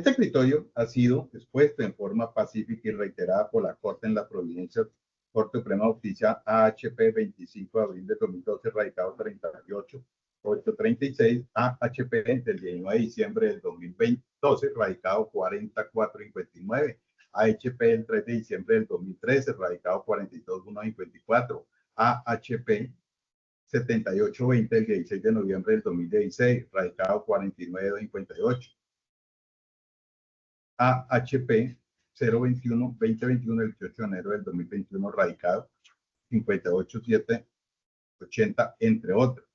Este criterio ha sido expuesto en forma pacífica y reiterada por la Corte en la providencia Corte Suprema de Justicia AHP 25 de abril de 2012, radicado 38.836, AHP del 19 de diciembre del 2012, radicado 44.59, AHP el 3 de diciembre del 2013, radicado 42.154, AHP 7820 del 16 de noviembre del 2016, radicado 49.58. AHP 021-2021 del 18 de enero del 2021, radicado 58.780, entre otros.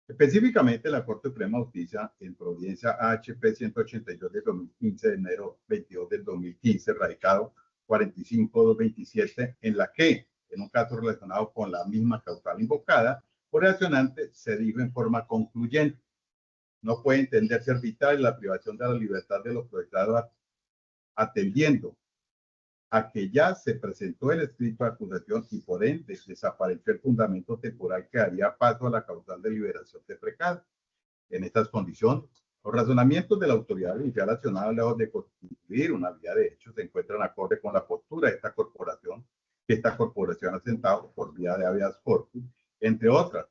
Específicamente, la Corte Suprema de Justicia, en providencia AHP 182 del 2015, de enero 22 del 2015, radicado 45.227, en la que, en un caso relacionado con la misma causal invocada, por el accionante se dijo en forma concluyente: no puede entenderse arbitral la privación de la libertad de los procesados atendiendo a que ya se presentó el escrito de acusación y por ende desapareció el fundamento temporal que daría paso a la causal de liberación de precado. En estas condiciones, los razonamientos de la autoridad judicial accionada, lejos de constituir una vía de hecho, se encuentran acorde con la postura de esta corporación, que esta corporación ha sentado por vía de habeas corpus, entre otras,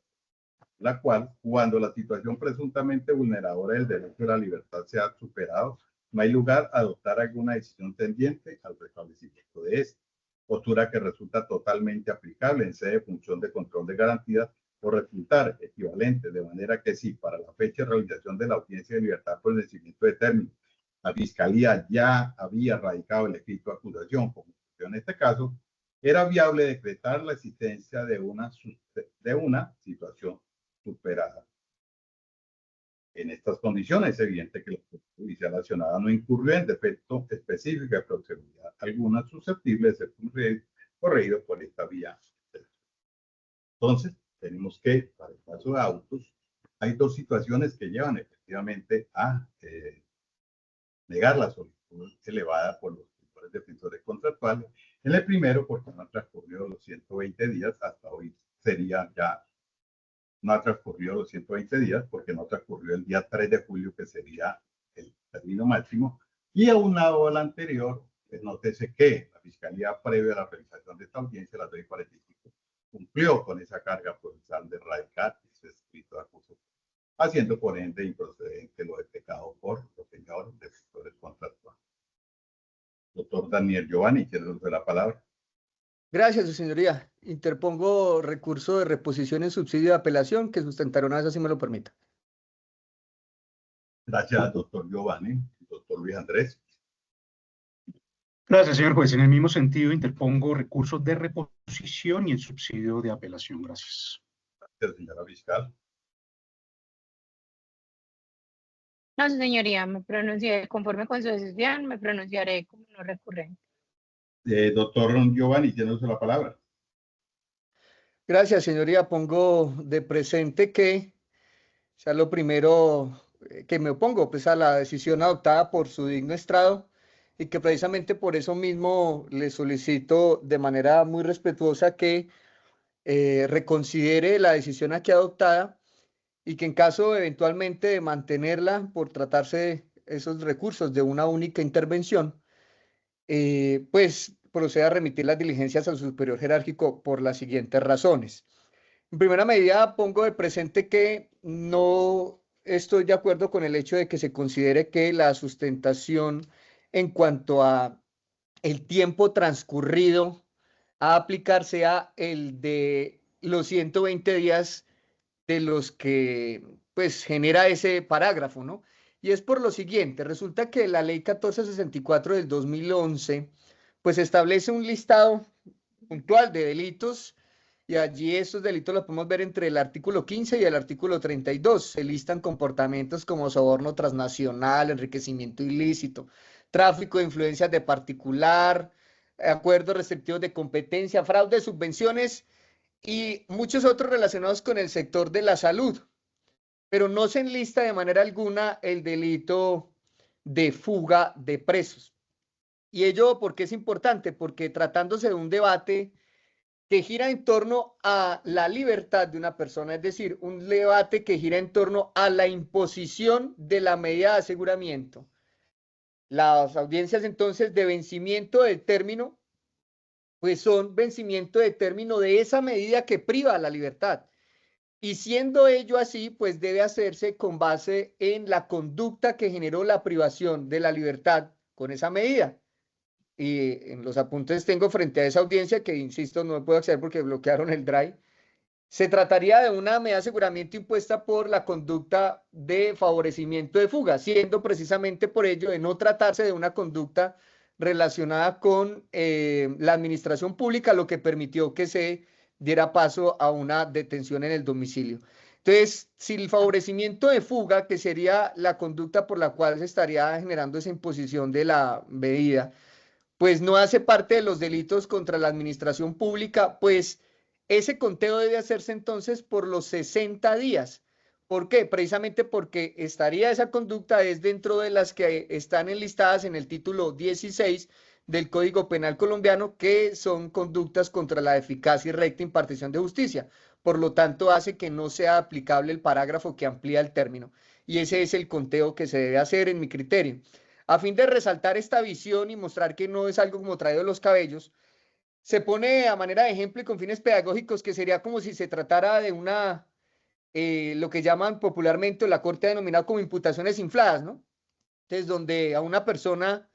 la cual, cuando la situación presuntamente vulneradora del derecho a la libertad se ha superado, no hay lugar a adoptar alguna decisión tendiente al restablecimiento de este. Postura que resulta totalmente aplicable en sede de función de control de garantías por resultar equivalente, de manera que si para la fecha de realización de la audiencia de libertad por vencimiento de término, la Fiscalía ya había radicado el escrito de acusación, como en este caso, era viable decretar la existencia de una situación superada. En estas condiciones es evidente que la judicial accionada no incurrió en defecto específico de procedibilidad alguna susceptible de ser corregido por esta vía. Entonces, tenemos que, para el caso de autos, hay dos situaciones que llevan efectivamente a negar la solicitud elevada por los defensores contractuales. En el primero, porque no han transcurrido los 120 días, hasta hoy sería ya. No ha transcurrido los 120 días porque no transcurrió el día 3 de julio, que sería el término máximo. Y aunado al anterior, pues nótese que la Fiscalía, previo a la realización de esta audiencia, las 2:45, cumplió con esa carga procesal de radicar ese escrito de acusación, haciendo por ende improcedente lo despejado por los señores defensores contractuales. Doctor Daniel Giovanni, ¿quiere usar la palabra? Gracias, su señoría. Interpongo recurso de reposición en subsidio de apelación que sustentará una vez así me lo permita. Gracias, doctor Giovanni. Doctor Luis Andrés. Gracias, señor juez. En el mismo sentido, interpongo recursos de reposición y en subsidio de apelación. Gracias. Gracias, señora fiscal. No, señoría, me pronuncié conforme con su decisión, me pronunciaré como no recurrente. Doctor Giovanni, tiene usted la palabra. Gracias, señoría. Pongo de presente que, o sea, lo primero que me opongo pues, a la decisión adoptada por su digno estrado y que precisamente por eso mismo le solicito de manera muy respetuosa que reconsidere la decisión aquí adoptada y que en caso eventualmente de mantenerla por tratarse esos recursos de una única intervención, pues proceda a remitir las diligencias al superior jerárquico por las siguientes razones. En primera medida, pongo de presente que no estoy de acuerdo con el hecho de que se considere que la sustentación en cuanto a el tiempo transcurrido a aplicar sea el de los 120 días de los que pues genera ese parágrafo, ¿no? Y es por lo siguiente, resulta que la ley 1464 del 2011 pues establece un listado puntual de delitos y allí estos delitos los podemos ver entre el artículo 15 y el artículo 32. Se listan comportamientos como soborno transnacional, enriquecimiento ilícito, tráfico de influencias de particular, acuerdos restrictivos de competencia, fraude, subvenciones y muchos otros relacionados con el sector de la salud. Pero no se enlista de manera alguna el delito de fuga de presos. ¿Y ello por qué es importante? Porque tratándose de un debate que gira en torno a la libertad de una persona, es decir, un debate que gira en torno a la imposición de la medida de aseguramiento Las audiencias entonces de vencimiento del término, pues son vencimiento de término de esa medida que priva la libertad. Y siendo ello así, pues debe hacerse con base en la conducta que generó la privación de la libertad con esa medida. Y en los apuntes tengo frente a esa audiencia que, insisto, no puedo acceder porque bloquearon el Drive. Se trataría de una medida de aseguramiento impuesta por la conducta de favorecimiento de fuga, siendo precisamente por ello de no tratarse de una conducta relacionada con la administración pública, lo que permitió que se diera paso a una detención en el domicilio. Entonces, si el favorecimiento de fuga, que sería la conducta por la cual se estaría generando esa imposición de la medida, pues no hace parte de los delitos contra la administración pública, pues ese conteo debe hacerse entonces por los 60 días. ¿Por qué? Precisamente porque estaría esa conducta es dentro de las que están enlistadas en el título 16 del Código Penal colombiano, que son conductas contra la eficacia y recta impartición de justicia. Por lo tanto, hace que no sea aplicable el parágrafo que amplía el término. Y ese es el conteo que se debe hacer en mi criterio. A fin de resaltar esta visión y mostrar que no es algo como traído de los cabellos, se pone a manera de ejemplo y con fines pedagógicos que sería como si se tratara de una, lo que llaman popularmente, la Corte ha denominado como imputaciones infladas, ¿no? Entonces, donde a una persona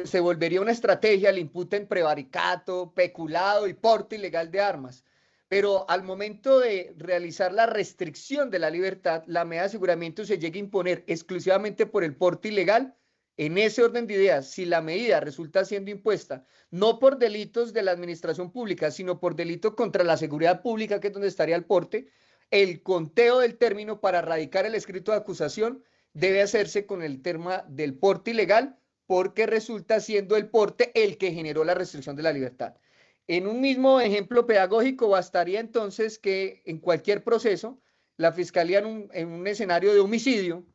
se volvería una estrategia, le imputen prevaricato, peculado y porte ilegal de armas. Pero al momento de realizar la restricción de la libertad, la medida de aseguramiento se llega a imponer exclusivamente por el porte ilegal. En ese orden de ideas, si la medida resulta siendo impuesta no por delitos de la administración pública, sino por delito contra la seguridad pública, que es donde estaría el porte, el conteo del término para radicar el escrito de acusación debe hacerse con el tema del porte ilegal, porque resulta siendo el porte el que generó la restricción de la libertad. En un mismo ejemplo pedagógico, bastaría entonces que en cualquier proceso, la Fiscalía en un escenario de homicidio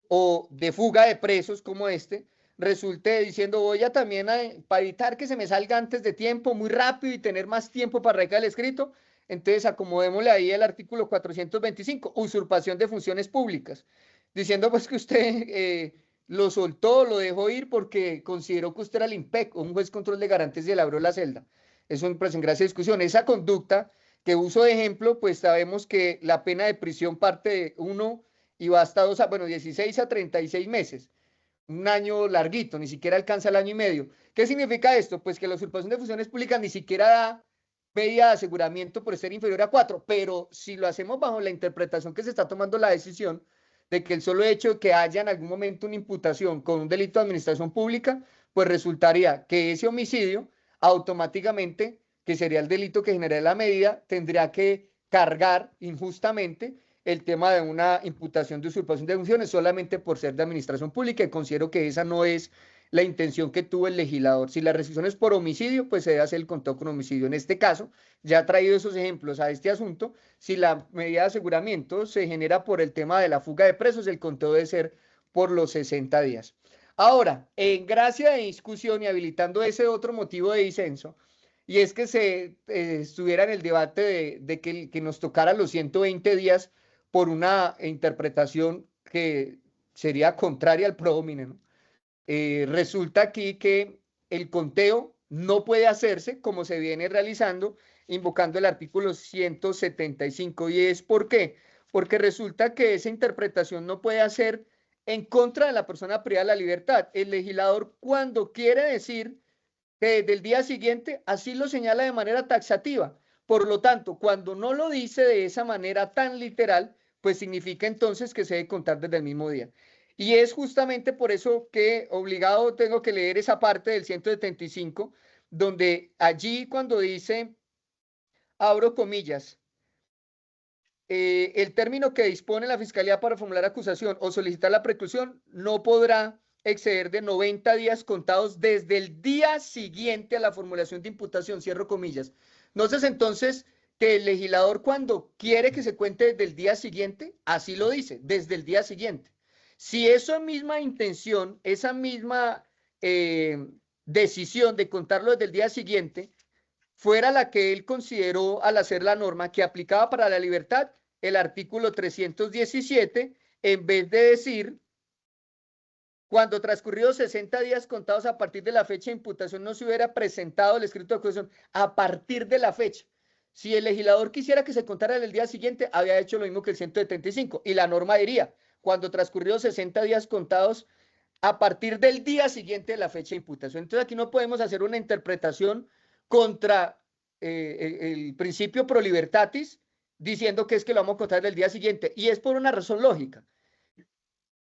o de fuga de presos como este, resulte diciendo voy a también, para evitar que se me salga antes de tiempo, muy rápido y tener más tiempo para radicar el escrito, entonces acomodémosle ahí el artículo 425, usurpación de funciones públicas, diciendo pues que usted lo soltó, lo dejó ir porque consideró que usted era el IMPEC, un juez control de garantías y le abrió la celda. Eso pues en gracia de discusión. Esa conducta que uso de ejemplo, pues sabemos que la pena de prisión parte de 1 y va hasta 16 a 36 meses. Un año larguito, ni siquiera alcanza el año y medio. ¿Qué significa esto? Pues que la usurpación de funciones públicas ni siquiera da medida de aseguramiento por ser inferior a 4, pero si lo hacemos bajo la interpretación que se está tomando la decisión de que el solo hecho de que haya en algún momento una imputación con un delito de administración pública, pues resultaría que ese homicidio automáticamente, que sería el delito que generaría la medida, tendría que cargar injustamente el tema de una imputación de usurpación de funciones solamente por ser de administración pública, y considero que esa no es la intención que tuvo el legislador. Si la restricción es por homicidio, pues se debe hacer el conteo con homicidio. En este caso, ya ha traído esos ejemplos a este asunto, si la medida de aseguramiento se genera por el tema de la fuga de presos, el conteo debe ser por los 60 días. Ahora, en gracia de discusión y habilitando ese otro motivo de disenso, y es que se estuviera en el debate de que nos tocara los 120 días por una interpretación que sería contraria al pro homine, ¿no? Resulta aquí que el conteo no puede hacerse como se viene realizando, invocando el artículo 175. ¿Y es por qué? Porque resulta que esa interpretación no puede hacer en contra de la persona privada de la libertad. El legislador, cuando quiere decir que desde el día siguiente, así lo señala de manera taxativa. Por lo tanto, cuando no lo dice de esa manera tan literal, pues significa entonces que se debe contar desde el mismo día. Y es justamente por eso que obligado tengo que leer esa parte del 175, donde allí cuando dice, abro comillas, el término que dispone la Fiscalía para formular acusación o solicitar la preclusión no podrá exceder de 90 días contados desde el día siguiente a la formulación de imputación, cierro comillas. Entonces, que el legislador cuando quiere que se cuente desde el día siguiente, así lo dice, desde el día siguiente. Si esa misma intención, esa misma decisión de contarlo desde el día siguiente, fuera la que él consideró al hacer la norma que aplicaba para la libertad, el artículo 317, en vez de decir cuando transcurridos 60 días contados a partir de la fecha de imputación no se hubiera presentado el escrito de acusación a partir de la fecha. Si el legislador quisiera que se contara el día siguiente, había hecho lo mismo que el 175 y la norma diría, cuando transcurridos 60 días contados a partir del día siguiente de la fecha de imputación. Entonces aquí no podemos hacer una interpretación contra el principio pro libertatis diciendo que es que lo vamos a contar del día siguiente, y es por una razón lógica.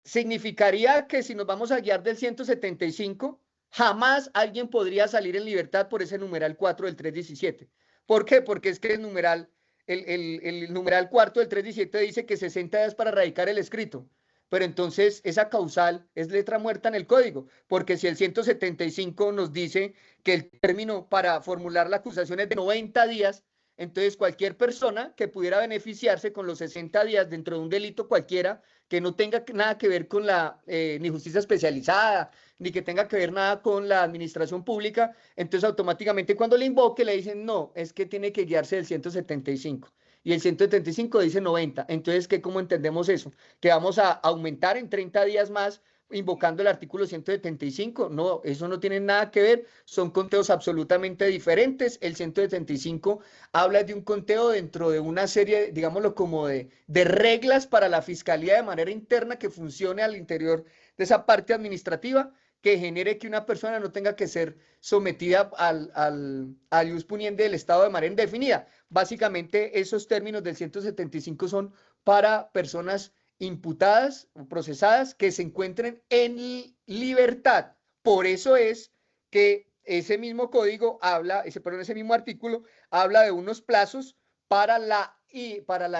Significaría que si nos vamos a guiar del 175, jamás alguien podría salir en libertad por ese numeral 4 del 317. ¿Por qué? Porque es que el numeral 4 del 317 dice que 60 días para radicar el escrito. Pero entonces esa causal es letra muerta en el código, porque si el 175 nos dice que el término para formular la acusación es de 90 días, entonces cualquier persona que pudiera beneficiarse con los 60 días dentro de un delito cualquiera, que no tenga nada que ver con la ni justicia especializada, ni que tenga que ver nada con la administración pública, entonces automáticamente cuando le invoque le dicen, no, es que tiene que guiarse del 175. Y el 175 dice 90. Entonces, ¿cómo entendemos eso? ¿Que vamos a aumentar en 30 días más invocando el artículo 175? No, eso no tiene nada que ver. Son conteos absolutamente diferentes. El 175 habla de un conteo dentro de una serie, digámoslo como de reglas para la fiscalía de manera interna que funcione al interior de esa parte administrativa, que genere que una persona no tenga que ser sometida al ius puniendi del Estado de manera indefinida. Básicamente, esos términos del 175 son para personas imputadas o procesadas que se encuentren en libertad. Por eso es que ese mismo código habla, ese mismo artículo habla de unos plazos para la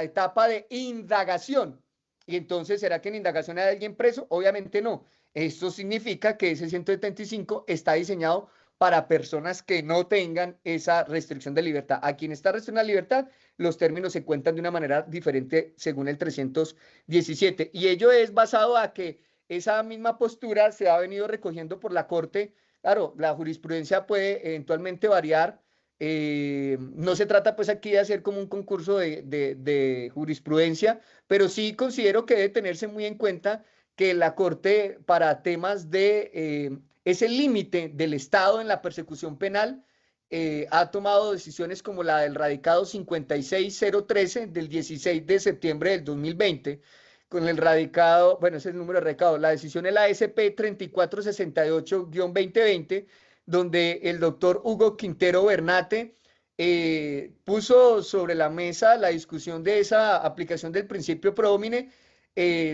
etapa de indagación. Y entonces, ¿será que en indagación hay alguien preso? Obviamente no. Esto significa que ese 175 está diseñado para personas que no tengan esa restricción de libertad. A quien está restricción de libertad, los términos se cuentan de una manera diferente según el 317. Y ello es basado a que esa misma postura se ha venido recogiendo por la Corte. Claro, la jurisprudencia puede eventualmente variar. No se trata pues aquí de hacer como un concurso de jurisprudencia, pero sí considero que debe tenerse muy en cuenta que la Corte para temas de ese límite del Estado en la persecución penal ha tomado decisiones como la del radicado 56013 del 16 de septiembre del 2020, con el radicado, bueno, ese es el número de radicado, la decisión es la SP 3468-2020, donde el doctor Hugo Quintero Bernate puso sobre la mesa la discusión de esa aplicación del principio pro homine,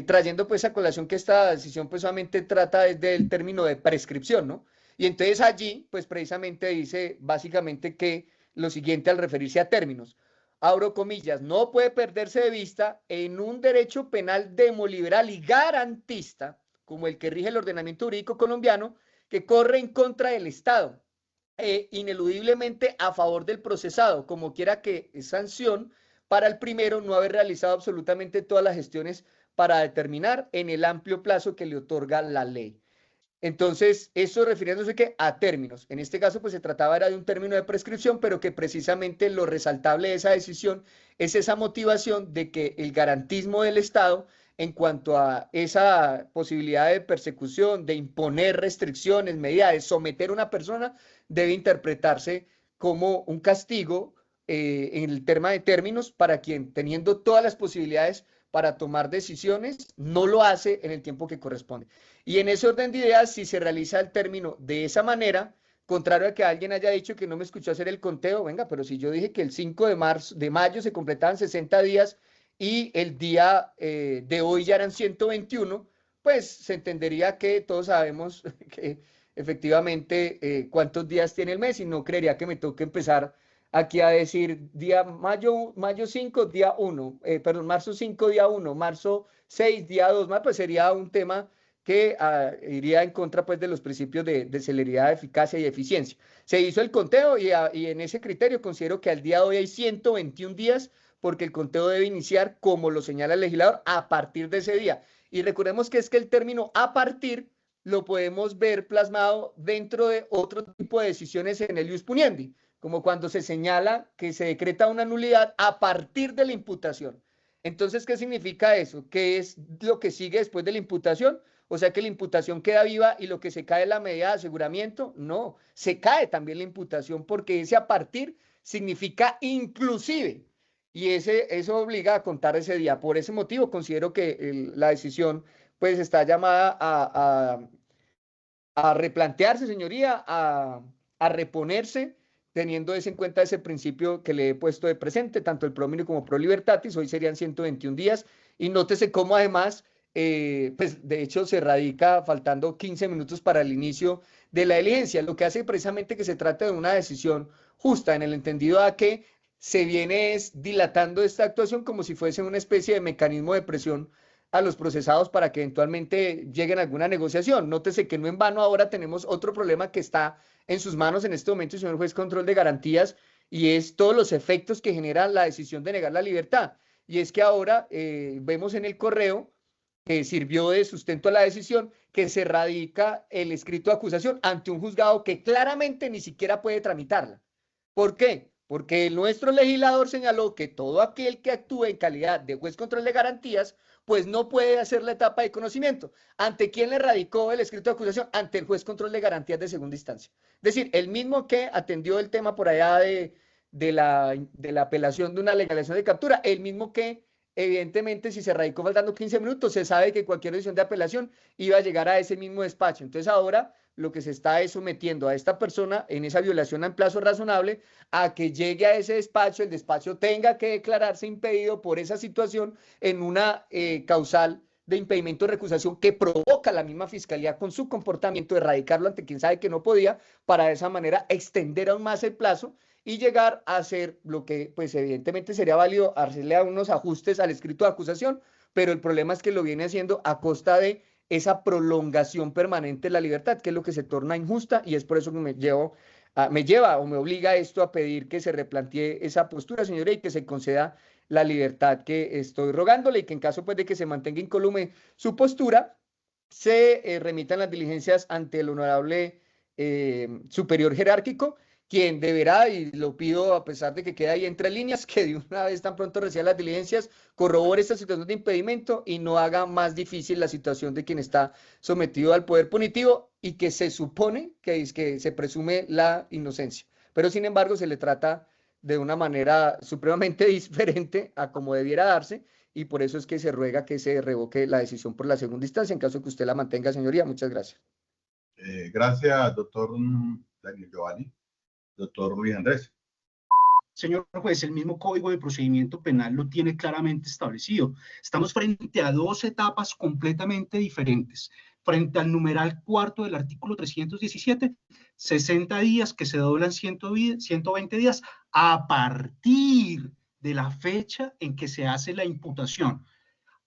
trayendo pues a colación que esta decisión pues solamente trata desde el término de prescripción, ¿no? Y entonces allí pues precisamente dice básicamente que lo siguiente al referirse a términos, abro comillas, no puede perderse de vista en un derecho penal demoliberal y garantista como el que rige el ordenamiento jurídico colombiano, que corre en contra del Estado, ineludiblemente a favor del procesado, como quiera que es sanción para el primero no haber realizado absolutamente todas las gestiones para determinar en el amplio plazo que le otorga la ley. Entonces, eso refiriéndose que a términos. En este caso, pues se trataba era de un término de prescripción, pero que precisamente lo resaltable de esa decisión es esa motivación de que el garantismo del Estado en cuanto a esa posibilidad de persecución, de imponer restricciones, medidas, de someter a una persona, debe interpretarse como un castigo en el tema de términos para quien, teniendo todas las posibilidades para tomar decisiones, no lo hace en el tiempo que corresponde. Y en ese orden de ideas, si se realiza el término de esa manera, contrario a que alguien haya dicho que no me escuchó hacer el conteo, venga, pero si yo dije que el 5 de mayo se completaban 60 días y el día de hoy ya eran 121, pues se entendería que todos sabemos que efectivamente cuántos días tiene el mes y no creería que me toque empezar aquí a decir día mayo 5, día 1, perdón, marzo 5, día 1, marzo 6, día 2, pues sería un tema que iría en contra pues de los principios de celeridad, eficacia y eficiencia. Se hizo el conteo y en ese criterio considero que al día de hoy hay 121 días porque el conteo debe iniciar, como lo señala el legislador, a partir de ese día. Y recordemos que es que el término a partir lo podemos ver plasmado dentro de otro tipo de decisiones en el ius puniendi, como cuando se señala que se decreta una nulidad a partir de la imputación. Entonces, ¿qué significa eso? ¿Qué es lo que sigue después de la imputación? o sea que la imputación queda viva y lo que se cae es la medida de aseguramiento. No, se cae también la imputación porque ese a partir significa inclusive. Y eso obliga a contar ese día. Por ese motivo considero que la decisión pues está llamada a replantearse, señoría, a reponerse, teniendo en cuenta ese principio que le he puesto de presente, tanto el pro mínimo como pro libertatis. Hoy serían 121 días. Y nótese cómo además, pues de hecho se radica faltando 15 minutos para el inicio de la diligencia, lo que hace precisamente que se trate de una decisión justa, en el entendido a que se viene dilatando esta actuación como si fuese una especie de mecanismo de presión a los procesados para que eventualmente lleguen a alguna negociación. Nótese que no en vano ahora tenemos otro problema que está en sus manos en este momento, señor juez control de garantías, y es todos los efectos que genera la decisión de negar la libertad. Y es que ahora vemos en el correo que sirvió de sustento a la decisión que se radica el escrito de acusación ante un juzgado que claramente ni siquiera puede tramitarla. ¿Por qué? Porque nuestro legislador señaló que todo aquel que actúe en calidad de juez control de garantías pues no puede hacer la etapa de conocimiento. ¿Ante quién le radicó el escrito de acusación? Ante el juez control de garantías de segunda instancia. Es decir, el mismo que atendió el tema por allá de la apelación de una legalización de captura, el mismo que, evidentemente, si se radicó faltando 15 minutos, se sabe que cualquier decisión de apelación iba a llegar a ese mismo despacho. Entonces ahora lo que se está es sometiendo a esta persona en esa violación en plazo razonable a que llegue a ese despacho, el despacho tenga que declararse impedido por esa situación en una causal de impedimento de recusación que provoca la misma fiscalía con su comportamiento de radicarlo ante quien sabe que no podía, para de esa manera extender aún más el plazo y llegar a hacer lo que pues evidentemente sería válido hacerle a unos ajustes al escrito de acusación, pero el problema es que lo viene haciendo a costa de esa prolongación permanente de la libertad, que es lo que se torna injusta, y es por eso que me lleva o me obliga esto a pedir que se replantee esa postura, señoría, y que se conceda la libertad que estoy rogándole, y que en caso pues de que se mantenga incólume su postura, se remitan las diligencias ante el honorable superior jerárquico, quien deberá, y lo pido a pesar de que queda ahí entre líneas, que de una vez tan pronto reciba las diligencias, corrobore esta situación de impedimento y no haga más difícil la situación de quien está sometido al poder punitivo y que se supone que se presume la inocencia. Pero sin embargo se le trata de una manera supremamente diferente a como debiera darse, y por eso es que se ruega que se revoque la decisión por la segunda instancia en caso de que usted la mantenga, señoría. Muchas gracias. Gracias, doctor Daniel Giovanni. Doctor Luis Andrés. Señor juez, el mismo Código de Procedimiento Penal lo tiene claramente establecido. Estamos frente a dos etapas completamente diferentes. Frente al numeral cuarto del artículo 317, 60 días que se doblan 120 días a partir de la fecha en que se hace la imputación,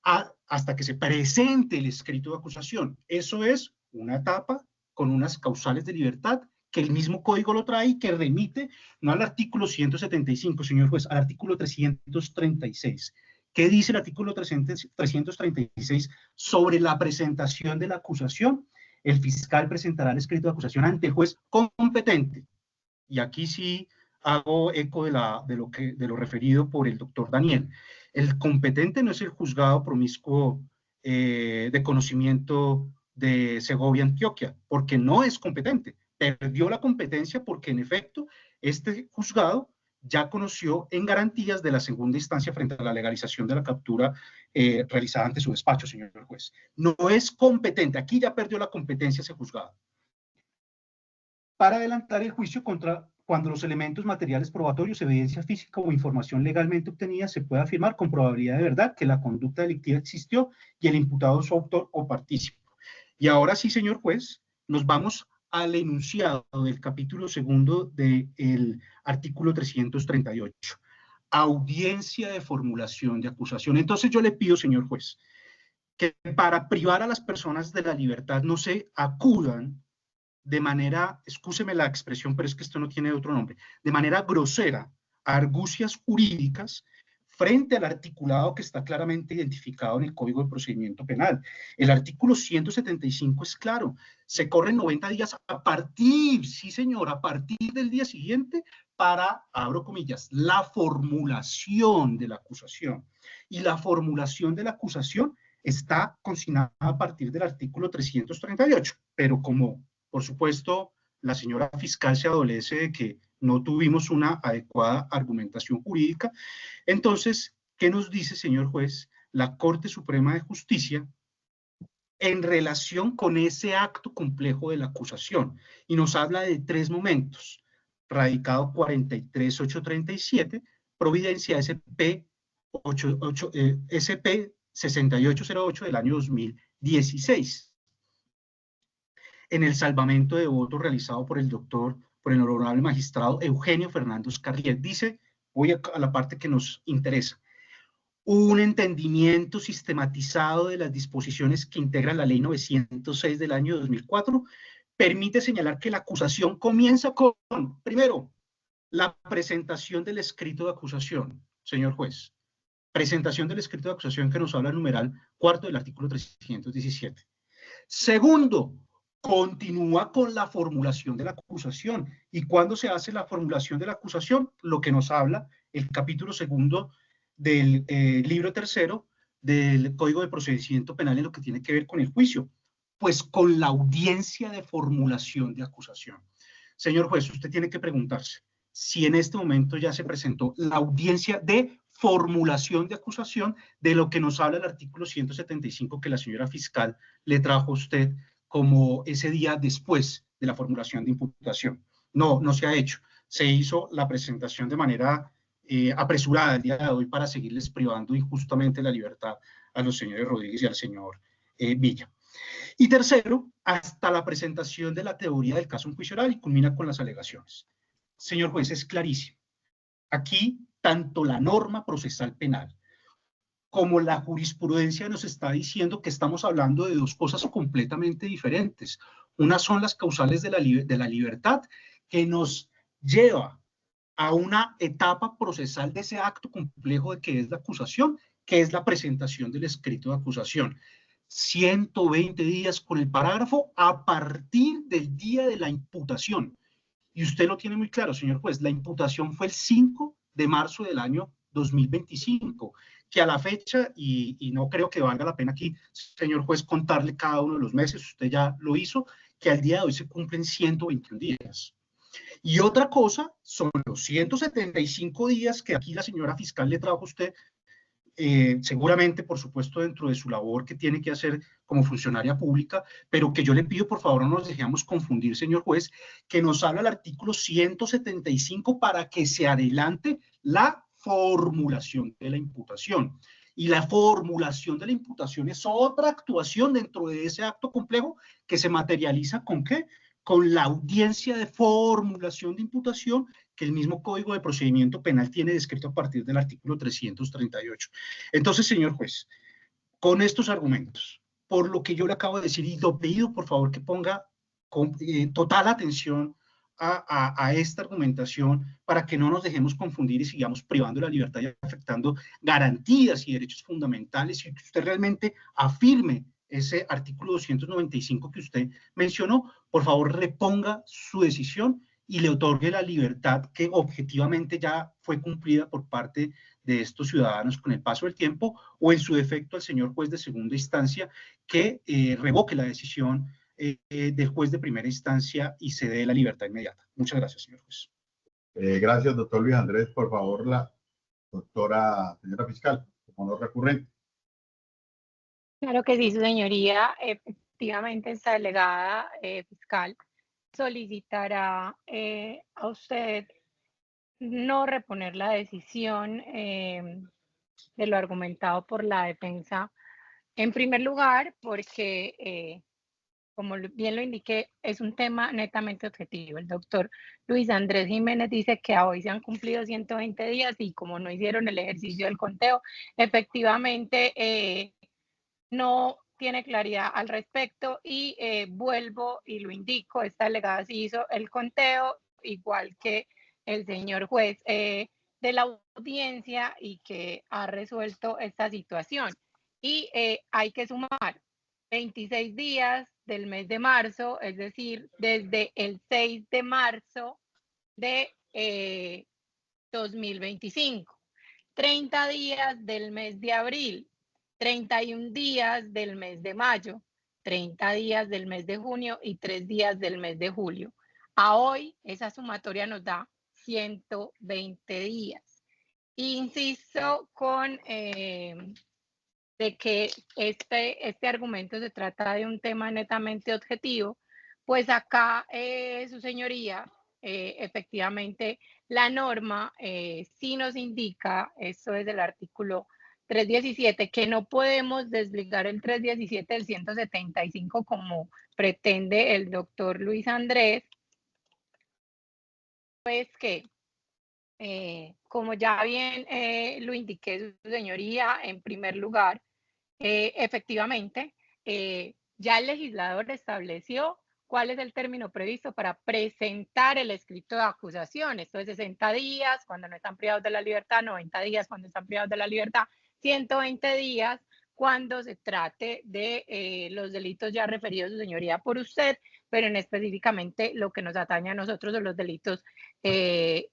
hasta que se presente el escrito de acusación. Eso es una etapa con unas causales de libertad que el mismo código lo trae y que remite no al artículo 175, señor juez, al artículo 336. ¿Qué dice el artículo 336 sobre la presentación de la acusación? El fiscal presentará el escrito de acusación ante el juez competente. Y aquí sí hago eco de lo referido por el doctor Daniel. El competente no es el juzgado promiscuo de conocimiento de Segovia, Antioquia, porque no es competente. Perdió la competencia porque, en efecto, este juzgado ya conoció en garantías de la segunda instancia frente a la legalización de la captura realizada ante su despacho, señor juez. No es competente, aquí ya perdió la competencia ese juzgado. Para adelantar el juicio cuando los elementos materiales probatorios, evidencia física o información legalmente obtenida, se puede afirmar con probabilidad de verdad que la conducta delictiva existió y el imputado es su autor o partícipe. Y ahora sí, señor juez, nos vamos al enunciado del capítulo segundo del artículo 338. Audiencia de formulación de acusación. Entonces yo le pido, señor juez, que para privar a las personas de la libertad no se acudan de manera, excúseme la expresión, pero es que esto no tiene otro nombre, de manera grosera a argucias jurídicas frente al articulado que está claramente identificado en el Código de Procedimiento Penal. El artículo 175 es claro, se corren 90 días a partir, sí señor, a partir del día siguiente para, abro comillas, la formulación de la acusación. Y la formulación de la acusación está consignada a partir del artículo 338, pero como, por supuesto, la señora fiscal se adolece de que no tuvimos una adecuada argumentación jurídica, entonces, ¿qué nos dice, señor juez, la Corte Suprema de Justicia en relación con ese acto complejo de la acusación? Y nos habla de 3 momentos: radicado 43837, Providencia SP 6808 del año 2016. En el salvamento de voto realizado por el honorable magistrado Eugenio Fernández Carrier. Dice, voy a la parte que nos interesa: un entendimiento sistematizado de las disposiciones que integran la ley 906 del año 2004 permite señalar que la acusación comienza con, primero, la presentación del escrito de acusación, señor juez. Presentación del escrito de acusación que nos habla el numeral 4 del artículo 317. Segundo, continúa con la formulación de la acusación. ¿Y cuándo se hace la formulación de la acusación? Lo que nos habla el capítulo 2 del libro 3 del Código de Procedimiento Penal en lo que tiene que ver con el juicio. Pues con la audiencia de formulación de acusación. Señor juez, usted tiene que preguntarse si en este momento ya se presentó la audiencia de formulación de acusación, de lo que nos habla el artículo 175 que la señora fiscal le trajo a usted como ese día después de la formulación de imputación. No, no se ha hecho. Se hizo la presentación de manera apresurada el día de hoy para seguirles privando injustamente la libertad a los señores Rodríguez y al señor Villa. Y tercero, hasta la presentación de la teoría del caso en juicio oral y culmina con las alegaciones. Señor juez, es clarísimo. Aquí, tanto la norma procesal penal como la jurisprudencia nos está diciendo que estamos hablando de 2 cosas completamente diferentes. Una son las causales de la libertad, que nos lleva a una etapa procesal de ese acto complejo de que es la acusación, que es la presentación del escrito de acusación. 120 días con el parágrafo a partir del día de la imputación. Y usted lo tiene muy claro, señor juez, la imputación fue el 5 de marzo del año 2025, que a la fecha, y no creo que valga la pena aquí, señor juez, contarle cada uno de los meses, usted ya lo hizo, que al día de hoy se cumplen 121 días. Y otra cosa son los 175 días que aquí la señora fiscal le trajo a usted, seguramente, por supuesto, dentro de su labor que tiene que hacer como funcionaria pública, pero que yo le pido, por favor, no nos dejemos confundir, señor juez, que nos habla el artículo 175 para que se adelante la formulación de la imputación. Y la formulación de la imputación es otra actuación dentro de ese acto complejo que se materializa ¿con qué? Con la audiencia de formulación de imputación que el mismo Código de Procedimiento Penal tiene descrito a partir del artículo 338. Entonces, señor juez, con estos argumentos, por lo que yo le acabo de decir, y lo pido por favor que ponga total atención a esta argumentación para que no nos dejemos confundir y sigamos privando la libertad y afectando garantías y derechos fundamentales, y que usted realmente afirme ese artículo 295 que usted mencionó. Por favor, reponga su decisión y le otorgue la libertad que objetivamente ya fue cumplida por parte de estos ciudadanos con el paso del tiempo, o en su defecto al señor juez de segunda instancia que revoque la decisión del juez de primera instancia y se dé la libertad inmediata. Muchas gracias, señor juez. Gracias, doctor Luis Andrés. Por favor, la señora fiscal, como no recurrente. Claro que sí, su señoría. Efectivamente, esta delegada fiscal solicitará a usted no reponer la decisión de lo argumentado por la defensa. En primer lugar, porque, como bien lo indiqué, es un tema netamente objetivo. El doctor Luis Andrés Jiménez dice que a hoy se han cumplido 120 días y como no hicieron el ejercicio del conteo, efectivamente no tiene claridad al respecto y vuelvo y lo indico, esta delegada sí hizo el conteo, igual que el señor juez de la audiencia y que ha resuelto esta situación. Y hay que sumar 26 días del mes de marzo, es decir, desde el 6 de marzo de 2025, 30 días del mes de abril, 31 días del mes de mayo, 30 días del mes de junio y 3 días del mes de julio. A hoy, esa sumatoria nos da 120 días. Insisto con de que este argumento se trata de un tema netamente objetivo, pues acá, su señoría, efectivamente, la norma sí nos indica, esto es del artículo 317, que no podemos desligar el 317 del 175 como pretende el doctor Luis Andrés, pues que, como ya bien lo indiqué, su señoría, en primer lugar, efectivamente, ya el legislador estableció cuál es el término previsto para presentar el escrito de acusación. Esto es 60 días cuando no están privados de la libertad, 90 días cuando están privados de la libertad, 120 días cuando se trate de los delitos ya referidos, su señoría, por usted, pero en específicamente lo que nos atañe a nosotros son los delitos de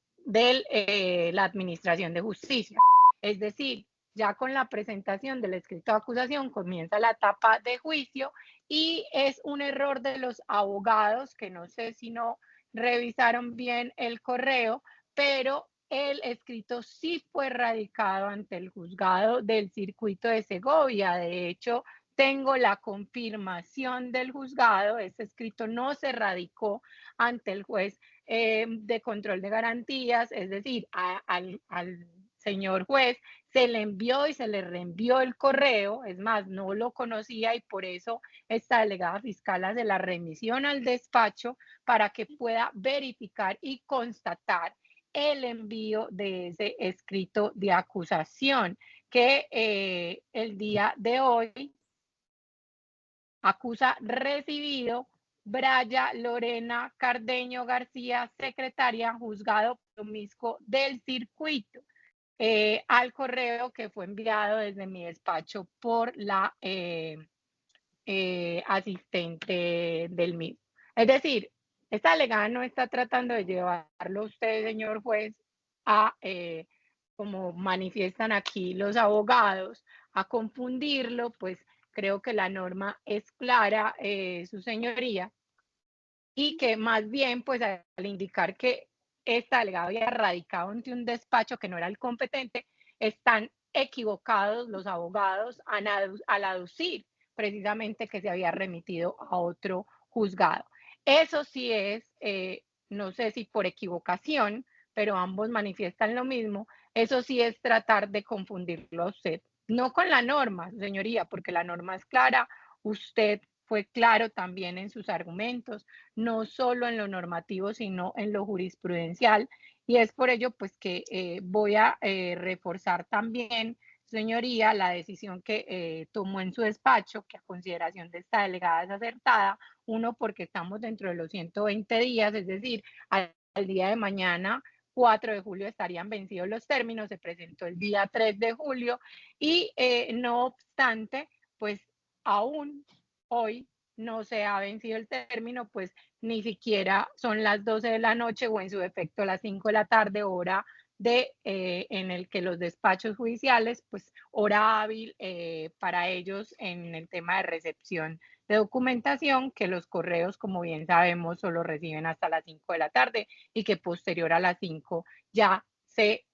la administración de justicia. Es decir, ya con la presentación del escrito de acusación comienza la etapa de juicio y es un error de los abogados que no sé si no revisaron bien el correo, pero el escrito sí fue radicado ante el juzgado del circuito de Segovia. De hecho, tengo la confirmación del juzgado, este escrito no se radicó ante el juez de control de garantías, es decir, al señor juez se le envió y se le reenvió el correo, es más, no lo conocía y por eso esta delegada fiscal hace la remisión al despacho para que pueda verificar y constatar el envío de ese escrito de acusación que el día de hoy acusa recibido Braya Lorena Cardeño García, secretaria juzgado promiscuo del circuito, al correo que fue enviado desde mi despacho por la asistente del mismo. Es decir, esta delegada no está tratando de llevarlo usted, señor juez, a, como manifiestan aquí los abogados, a confundirlo, pues creo que la norma es clara, su señoría, y que más bien, pues al indicar que esta delegada había radicado ante un despacho que no era el competente, están equivocados los abogados al aducir precisamente que se había remitido a otro juzgado. Eso sí es, no sé si por equivocación, pero ambos manifiestan lo mismo, eso sí es tratar de confundirlo a usted. No con la norma, señoría, porque la norma es clara, usted fue claro también en sus argumentos, no solo en lo normativo, sino en lo jurisprudencial. Y es por ello pues que voy a reforzar también, señoría, la decisión que tomó en su despacho, que a consideración de esta delegada es acertada. Uno, porque estamos dentro de los 120 días, es decir, al día de mañana, 4 de julio, estarían vencidos los términos, se presentó el día 3 de julio y no obstante, pues aún hoy no se ha vencido el término, pues ni siquiera son las 12 de la noche o en su defecto las 5 de la tarde, hora en el que los despachos judiciales, pues hora hábil para ellos en el tema de recepción de documentación, que los correos, como bien sabemos, solo reciben hasta las 5 de la tarde y que posterior a las 5 ya se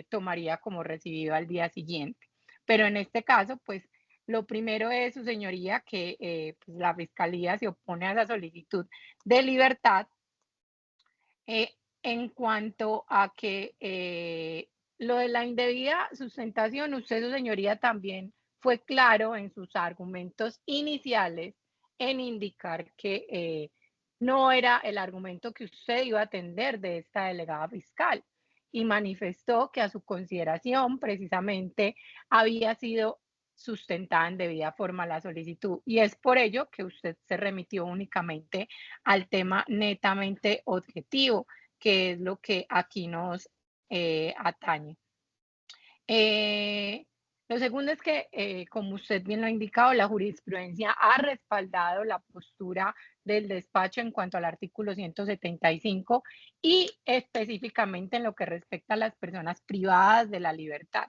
tomaría como recibido al día siguiente. Pero en este caso, pues lo primero es, su señoría, que pues la Fiscalía se opone a esa solicitud de libertad en cuanto a que lo de la indebida sustentación, usted, su señoría, también fue claro en sus argumentos iniciales en indicar que no era el argumento que usted iba a atender de esta delegada fiscal y manifestó que a su consideración precisamente había sido sustentada en debida forma la solicitud y es por ello que usted se remitió únicamente al tema netamente objetivo, que es lo que aquí nos atañe. Lo segundo es que, como usted bien lo ha indicado, la jurisprudencia ha respaldado la postura del despacho en cuanto al artículo 175 y específicamente en lo que respecta a las personas privadas de la libertad.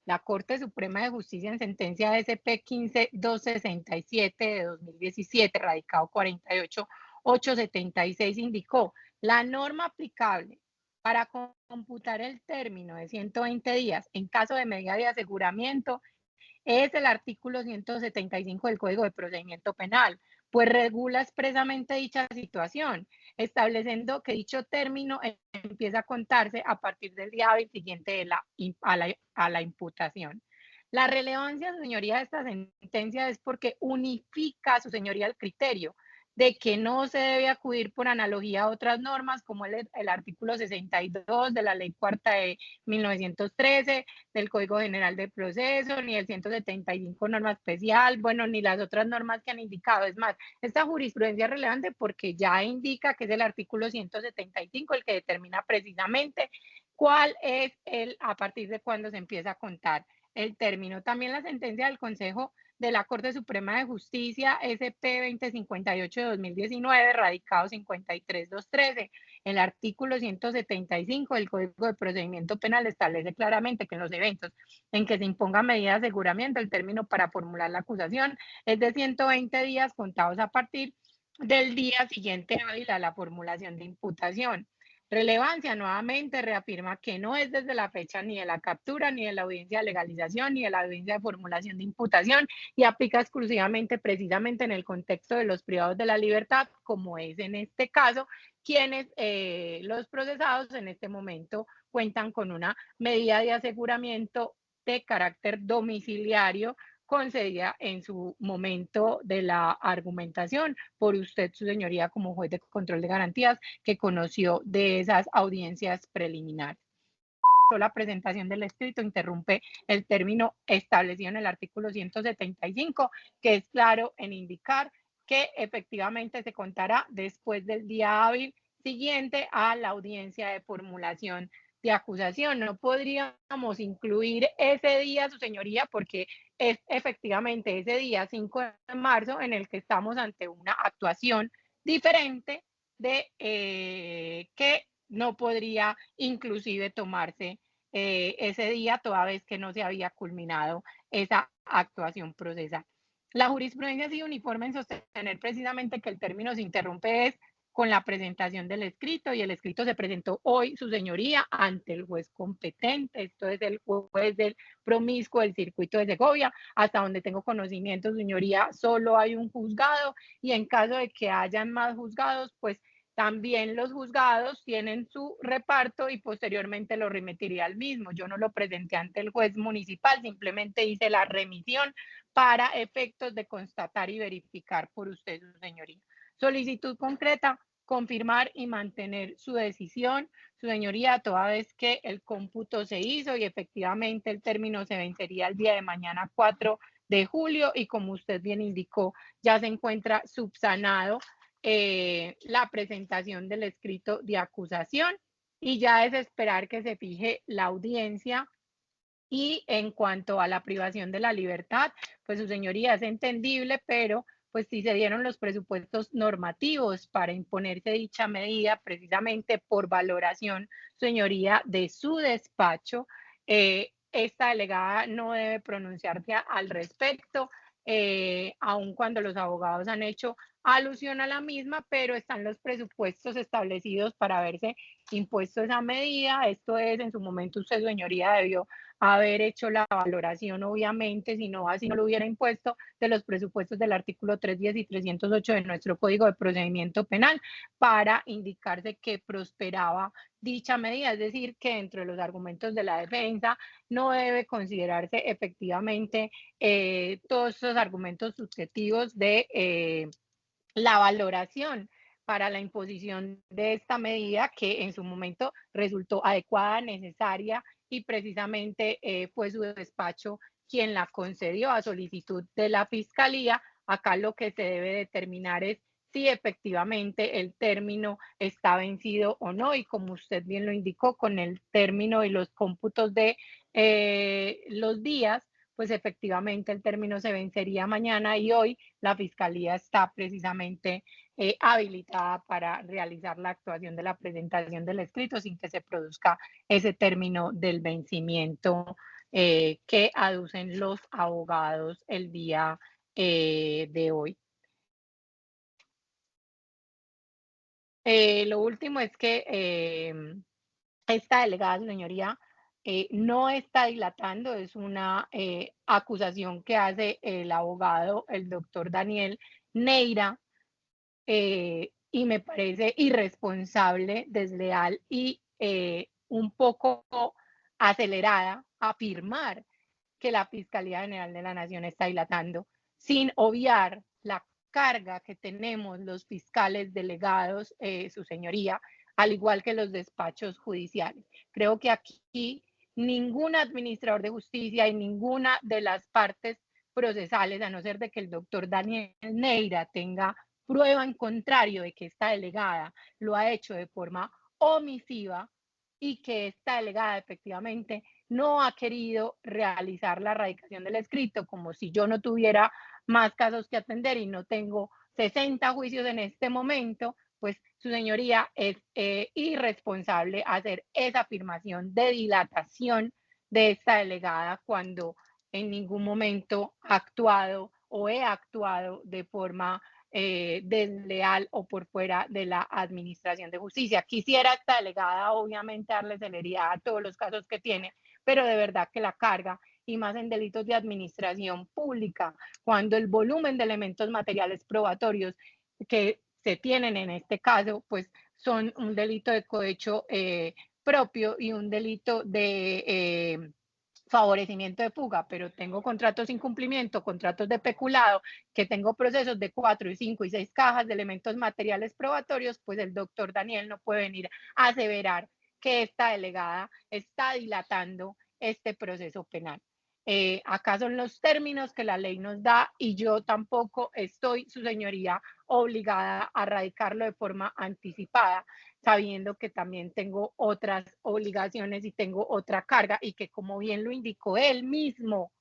La Corte Suprema de Justicia en sentencia SP 15267 de 2017, radicado 48876, indicó la norma aplicable para computar el término de 120 días en caso de medida de aseguramiento es el artículo 175 del Código de Procedimiento Penal, pues regula expresamente dicha situación, estableciendo que dicho término empieza a contarse a partir del día hábil siguiente a la imputación. La relevancia, su señoría, de esta sentencia es porque unifica, su señoría, el criterio de que no se debe acudir por analogía a otras normas, como el artículo 62 de la Ley Cuarta de 1913, del Código General de Proceso, ni el 175 norma especial, bueno, ni las otras normas que han indicado. Es más, esta jurisprudencia es relevante porque ya indica que es el artículo 175 el que determina precisamente cuál es a partir de cuándo se empieza a contar el término. También la sentencia del Consejo de la Corte Suprema de Justicia, SP 2058 de 2019, radicado 53213. El artículo 175 del Código de Procedimiento Penal establece claramente que en los eventos en que se imponga medida de aseguramiento, el término para formular la acusación es de 120 días contados a partir del día siguiente hábil a la formulación de imputación. Relevancia, nuevamente reafirma que no es desde la fecha ni de la captura, ni de la audiencia de legalización, ni de la audiencia de formulación de imputación, y aplica exclusivamente precisamente en el contexto de los privados de la libertad, como es en este caso, quienes los procesados en este momento cuentan con una medida de aseguramiento de carácter domiciliario concedida en su momento de la argumentación por usted, su señoría, como juez de control de garantías, que conoció de esas audiencias preliminares. La presentación del escrito interrumpe el término establecido en el artículo 175, que es claro en indicar que efectivamente se contará después del día hábil siguiente a la audiencia de formulación de acusación. No podríamos incluir ese día, su señoría, porque es efectivamente ese día 5 de marzo en el que estamos ante una actuación diferente de que no podría inclusive tomarse ese día, toda vez que no se había culminado esa actuación procesal. La jurisprudencia ha sido uniforme en sostener precisamente que el término se interrumpe es con la presentación del escrito, y el escrito se presentó hoy, su señoría, ante el juez competente. Esto es el juez del promiscuo del circuito de Segovia. Hasta donde tengo conocimiento, su señoría, solo hay un juzgado, y en caso de que hayan más juzgados, pues también los juzgados tienen su reparto y posteriormente lo remitiría al mismo. Yo no lo presenté ante el juez municipal, simplemente hice la remisión para efectos de constatar y verificar por usted, su señoría. Solicitud concreta: confirmar y mantener su decisión, su señoría, toda vez que el cómputo se hizo y efectivamente el término se vencería el día de mañana 4 de julio, y como usted bien indicó, ya se encuentra subsanado la presentación del escrito de acusación, y ya es esperar que se fije la audiencia. Y en cuanto a la privación de la libertad, pues su señoría, es entendible, pero pues si se dieron los presupuestos normativos para imponerse dicha medida, precisamente por valoración, señoría, de su despacho, esta delegada no debe pronunciarse al respecto, aun cuando los abogados han hecho alusión a la misma, pero están los presupuestos establecidos para haberse impuesto esa medida. Esto es, en su momento usted, señoría, debió haber hecho la valoración, obviamente, si no así no lo hubiera impuesto, de los presupuestos del artículo 310 y 308 de nuestro Código de Procedimiento Penal, para indicarse que prosperaba dicha medida. Es decir, que dentro de los argumentos de la defensa no debe considerarse efectivamente todos esos argumentos subjetivos de la valoración para la imposición de esta medida, que en su momento resultó adecuada, necesaria, y precisamente fue su despacho quien la concedió a solicitud de la Fiscalía. Acá lo que se debe determinar es si efectivamente el término está vencido o no, y como usted bien lo indicó, con el término y los cómputos de los días, pues efectivamente el término se vencería mañana, y hoy la Fiscalía está precisamente habilitada para realizar la actuación de la presentación del escrito sin que se produzca ese término del vencimiento que aducen los abogados el día de hoy. Lo último es que esta delegada, señoría, no está dilatando, es una acusación que hace el abogado, el doctor Daniel Neira, y me parece irresponsable, desleal y un poco acelerada afirmar que la Fiscalía General de la Nación está dilatando, sin obviar la carga que tenemos los fiscales delegados, su señoría, al igual que los despachos judiciales. Creo que aquí ningún administrador de justicia y ninguna de las partes procesales, a no ser de que el doctor Daniel Neira tenga prueba en contrario de que esta delegada lo ha hecho de forma omisiva y que esta delegada efectivamente no ha querido realizar la erradicación del escrito, como si yo no tuviera más casos que atender y no tengo 60 juicios en este momento, pues su señoría es irresponsable hacer esa afirmación de dilatación de esta delegada cuando en ningún momento ha actuado o he actuado de forma desleal o por fuera de la administración de justicia. Quisiera esta delegada obviamente darle celeridad a todos los casos que tiene, pero de verdad que la carga, y más en delitos de administración pública, cuando el volumen de elementos materiales probatorios que se tienen en este caso, pues son un delito de cohecho propio y un delito de favorecimiento de fuga, pero tengo contratos sin cumplimiento, contratos de peculado, que tengo procesos de 4 y 5 y 6 cajas de elementos materiales probatorios, pues el doctor Daniel no puede venir a aseverar que esta delegada está dilatando este proceso penal. Acá son los términos que la ley nos da y yo tampoco estoy, su señoría, obligada a radicarlo de forma anticipada, sabiendo que también tengo otras obligaciones y tengo otra carga y que, como bien lo indicó él mismo,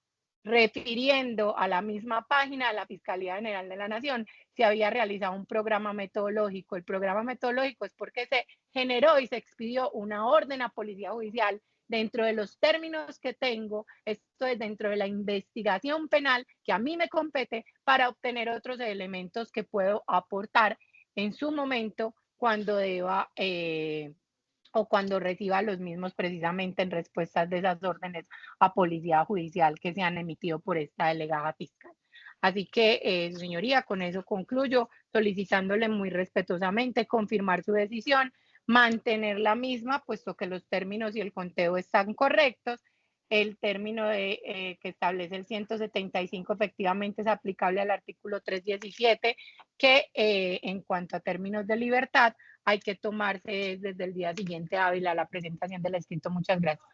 refiriendo a la misma página de la Fiscalía General de la Nación, se había realizado un programa metodológico. El programa metodológico es porque se generó y se expidió una orden a Policía Judicial dentro de los términos que tengo, esto es dentro de la investigación penal que a mí me compete para obtener otros elementos que puedo aportar en su momento cuando deba o cuando reciba los mismos precisamente en respuestas de esas órdenes a Policía Judicial que se han emitido por esta delegada fiscal. Así que, señoría, con eso concluyo, solicitándole muy respetuosamente confirmar su decisión, mantener la misma, puesto que los términos y el conteo están correctos. El término que establece el 175 efectivamente es aplicable al artículo 317, que en cuanto a términos de libertad hay que tomarse desde el día siguiente hábil a la presentación del escrito. Muchas gracias.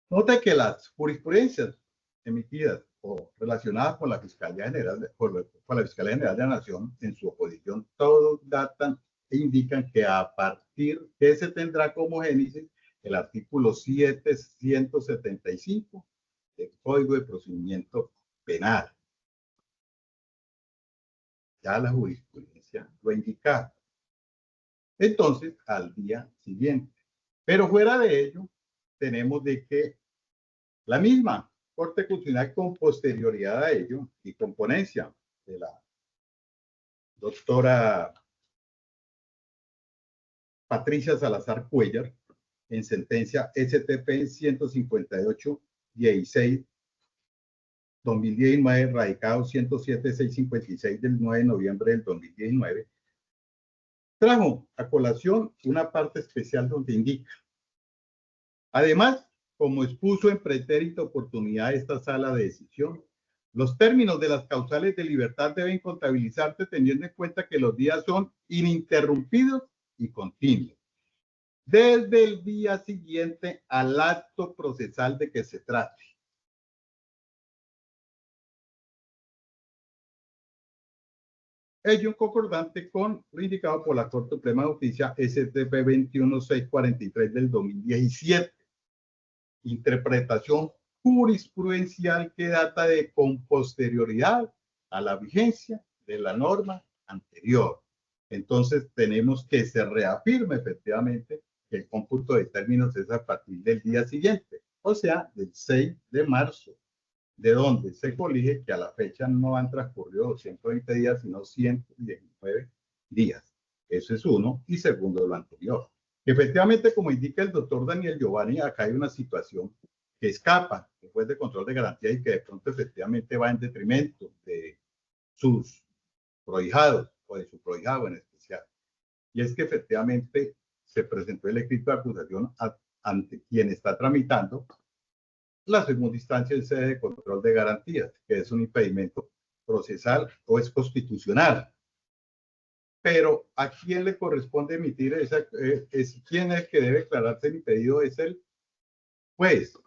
Nota que las jurisprudencias emitidas o relacionadas con la Fiscalía General, con la Fiscalía General de la Nación en su oposición, todos datan e indican que a partir de se tendrá como génesis el artículo 775 del Código de Procedimiento Penal. Ya la jurisprudencia lo indica. Entonces, al día siguiente. Pero fuera de ello, tenemos de que la misma Corte Constitucional, con posterioridad a ello y con ponencia de la doctora Patricia Salazar Cuellar, en sentencia STP 158-16 2019, radicado 107-656 del 9 de noviembre del 2019, trajo a colación una parte especial donde indica: además, como expuso en pretérita oportunidad esta sala de decisión, los términos de las causales de libertad deben contabilizarse teniendo en cuenta que los días son ininterrumpidos y continuos, desde el día siguiente al acto procesal de que se trate. Ello concordante con lo indicado por la Corte Suprema de Justicia STP 21643 del 2017. Interpretación jurisprudencial que data de con posterioridad a la vigencia de la norma anterior. Entonces tenemos que se reafirme efectivamente que el cómputo de términos es a partir del día siguiente. o sea, del 6 de marzo, de donde se colige que a la fecha no han transcurrido 220 días, sino 119 días. Eso es uno. Y segundo, lo anterior. Efectivamente, como indica el doctor Daniel Giovanni, acá hay una situación que escapa del juez de control de garantía y que de pronto efectivamente va en detrimento de sus prohijados o de su prohijado en especial. Y es que efectivamente se presentó el escrito de acusación ante quien está tramitando la segunda instancia en sede de control de garantías, que es un impedimento procesal o es constitucional. Pero ¿a quién le corresponde emitir esa? ¿Quién es el que debe declararse el impedido? Es el juez.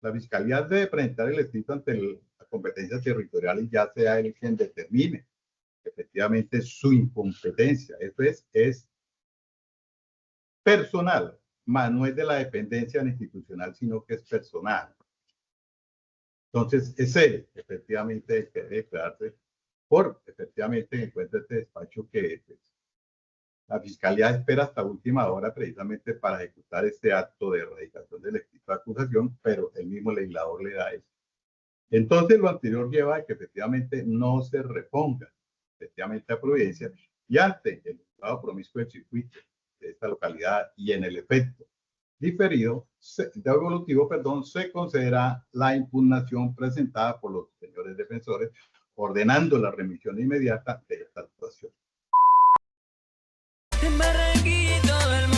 La fiscalía debe presentar el escrito ante la competencia territorial y ya sea él quien determine efectivamente su incompetencia. Eso es personal, más no es de la dependencia institucional, sino que es personal. Entonces, es él, efectivamente, el que debe declararse por, efectivamente, encuentra este despacho que pues, la Fiscalía espera hasta última hora precisamente para ejecutar este acto de erradicación del escrito de acusación, pero el mismo legislador le da eso. Entonces, lo anterior lleva a que efectivamente no se reponga efectivamente a Providencia y ante el estado promiscuo del circuito de esta localidad y en el efecto diferido, devolutivo, perdón, se considera la impugnación presentada por los señores defensores ordenando la remisión inmediata de esta actuación. En Barranquilla todo el mundo